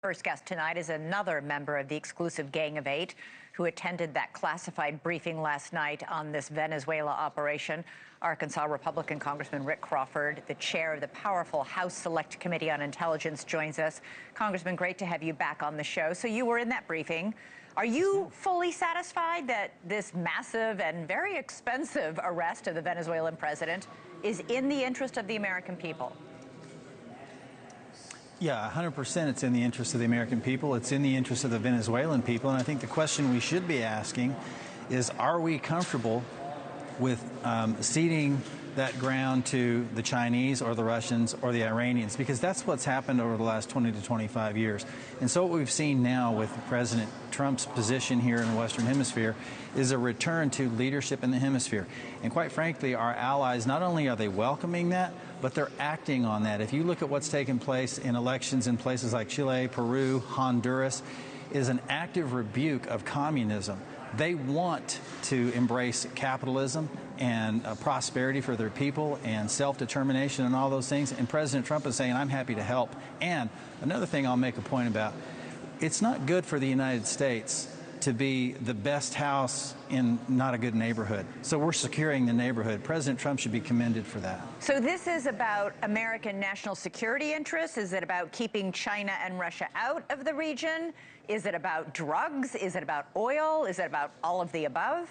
First guest tonight is another member of the exclusive Gang of Eight who attended that classified briefing last night on this Venezuela operation. Arkansas Republican Congressman Rick Crawford, the chair of the powerful House Select Committee on Intelligence, joins us. Congressman, great to have you back on the show. So you were in that briefing. Are you fully satisfied that this massive and very expensive arrest of the Venezuelan president is in the interest of the American people? Yeah, 100% it's in the interest of the American people. It's in the interest of the Venezuelan people. And I think the question we should be asking is, are we comfortable with ceding that ground to the Chinese or the Russians or the Iranians? Because that's what's happened over the last 20 to 25 years. And so what we've seen now with President Trump's position here in the Western Hemisphere is a return to leadership in the hemisphere. And quite frankly, our allies, not only are they welcoming that, but they're acting on that. If you look at what's taken place in elections in places like Chile, Peru, Honduras, is an active rebuke of communism. They want to embrace capitalism and prosperity for their people and self-determination and all those things. And President Trump is saying, I'm happy to help. And another thing I'll make a point about, it's not good for the United States to be the best house in not a good neighborhood. So we're securing the neighborhood. President Trump should be commended for that. So this is about American national security interests? Is it about keeping China and Russia out of the region? Is it about drugs? Is it about oil? Is it about all of the above?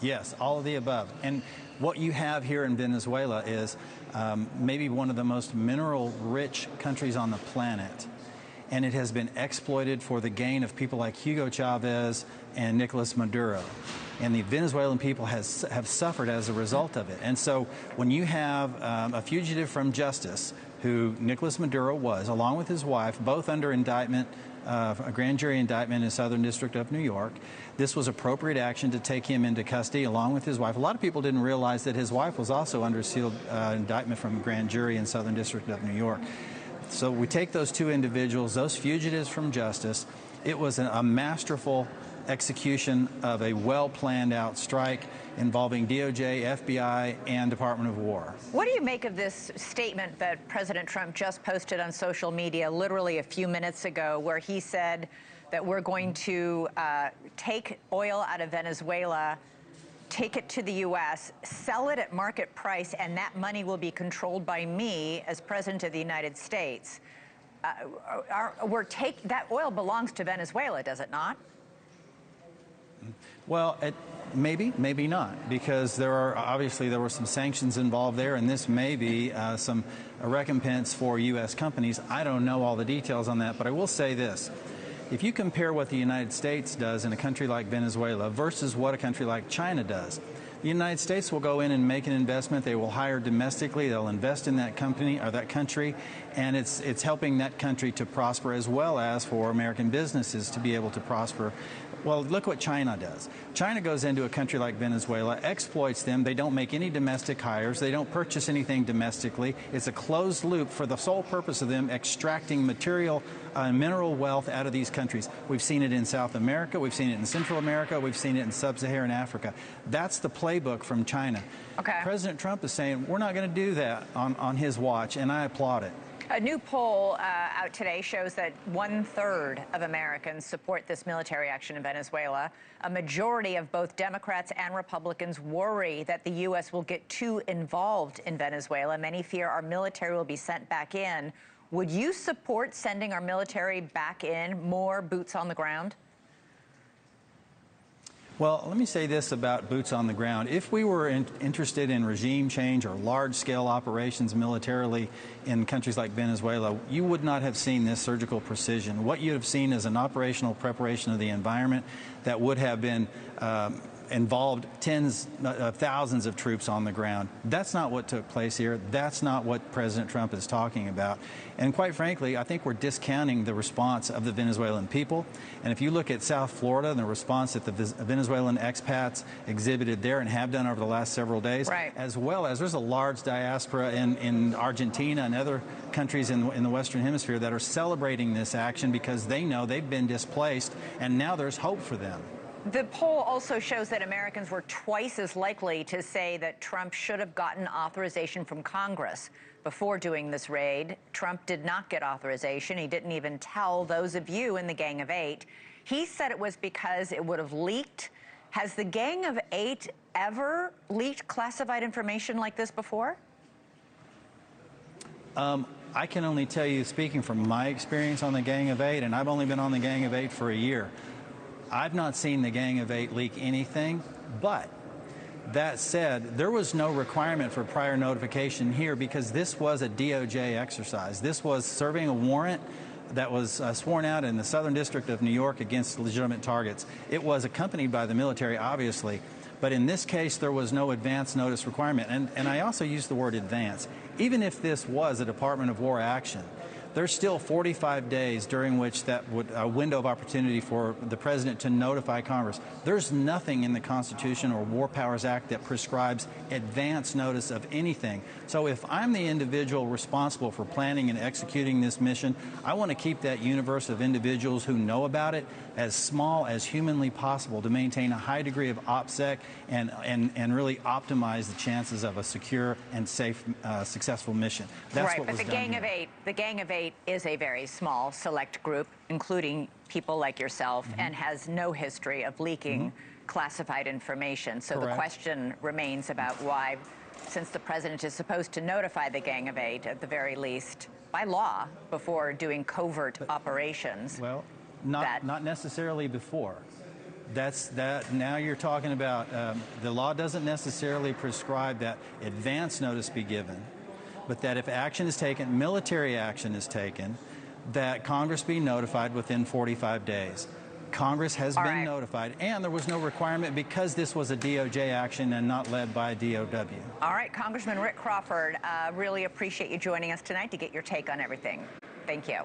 Yes, all of the above. And what you have here in Venezuela is maybe one of the most mineral-rich countries on the planet. And it has been exploited for the gain of people like Hugo Chavez and Nicolas Maduro. And the Venezuelan people have suffered as a result of it. And so when you have a fugitive from justice, who Nicolas Maduro was, along with his wife, both under indictment, a grand jury indictment in the Southern District of New York, this was appropriate action to take him into custody along with his wife. A lot of people didn't realize that his wife was also under sealed indictment from a grand jury in Southern District of New York. So we take those two individuals, those fugitives from justice. It was a masterful execution of a well-planned out strike involving DOJ, FBI, and Department of War. What do you make of this statement that President Trump just posted on social media literally a few minutes ago, where he said that we're going to take oil out of Venezuela, take it to the U.S., sell it at market price, and that money will be controlled by me as President of the United States? That oil belongs to Venezuela, does it not? Well, maybe, maybe not, because there were some sanctions involved there, and this may be a recompense for U.S. companies. I don't know all the details on that, but I will say this. If you compare what the United States does in a country like Venezuela versus what a country like China does, the United States will go in and make an investment. They will hire domestically. They'll invest in that company or that country, and it's helping that country to prosper, as well as for American businesses to be able to prosper. Well, look what China does. China goes into a country like Venezuela, exploits them. They don't make any domestic hires. They don't purchase anything domestically. It's a closed loop for the sole purpose of them extracting material mineral wealth out of these countries. We've seen it in South America. We've seen it in Central America. We've seen it in Sub-Saharan Africa. That's the playbook from China. Okay. President Trump is saying we're not going to do that on his watch, and I applaud it. A new poll out today shows that 1/3 of Americans support this military action in Venezuela. A majority of both Democrats and Republicans worry that the U.S. will get too involved in Venezuela. Many fear our military will be sent back in. Would you support sending our military back in, more boots on the ground? Well, let me say this about boots on the ground. If we were interested in regime change or large-scale operations militarily in countries like Venezuela, you would not have seen this surgical precision. What you have seen is an operational preparation of the environment that would have been involved tens of thousands of troops on the ground. That's not what took place here. That's not what President Trump is talking about. And quite frankly, I think we're discounting the response of the Venezuelan people. And if you look at South Florida and the response that the Venezuelan expats exhibited there and have done over the last several days, right, as well as there's a large diaspora in Argentina and other countries in the Western Hemisphere that are celebrating this action because they know they've been displaced and now there's hope for them. The poll also shows that Americans were twice as likely to say that Trump should have gotten authorization from Congress before doing this raid. Trump did not get authorization. He didn't even tell those of you in the Gang of Eight. He said it was because it would have leaked. Has the Gang of Eight ever leaked classified information like this before? I can only tell you, speaking from my experience on the Gang of Eight, and I've only been on the Gang of Eight for a year, I've not seen the Gang of Eight leak anything. But that said, there was no requirement for prior notification here because this was a DOJ exercise. This was serving a warrant that was sworn out in the Southern District of New York against legitimate targets. It was accompanied by the military, obviously, but in this case, there was no advance notice requirement. And I also use the word advance. Even if this was a Department of War action, there's still 45 days during which that would a window of opportunity for the president to notify Congress. There's nothing in the Constitution or War Powers Act that prescribes advance notice of anything. So if I'm the individual responsible for planning and executing this mission, I want to keep that universe of individuals who know about it as small as humanly possible to maintain a high degree of OPSEC and really optimize the chances of a secure and safe, successful mission. That's right, what but was the done Gang here. of Eight is a very small, select group, including people like yourself, and has no history of leaking classified information. So Correct. the question remains about why, since the president is supposed to notify the Gang of Eight, at the very least, by law, before doing covert operations. Well, not necessarily before. Now you're talking about the law doesn't necessarily prescribe that advance notice be given, but that if action is taken, military action is taken, that Congress be notified within 45 days. Congress has been notified, and there was no requirement because this was a DOJ action and not led by DOW. All right, Congressman Rick Crawford, really appreciate you joining us tonight to get your take on everything. Thank you.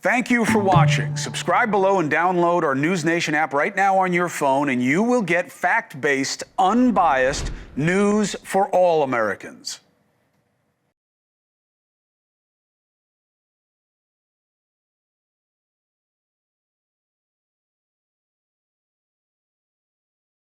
Thank you for watching. Subscribe below and download our NewsNation app right now on your phone, and you will get fact-based, unbiased news for all Americans.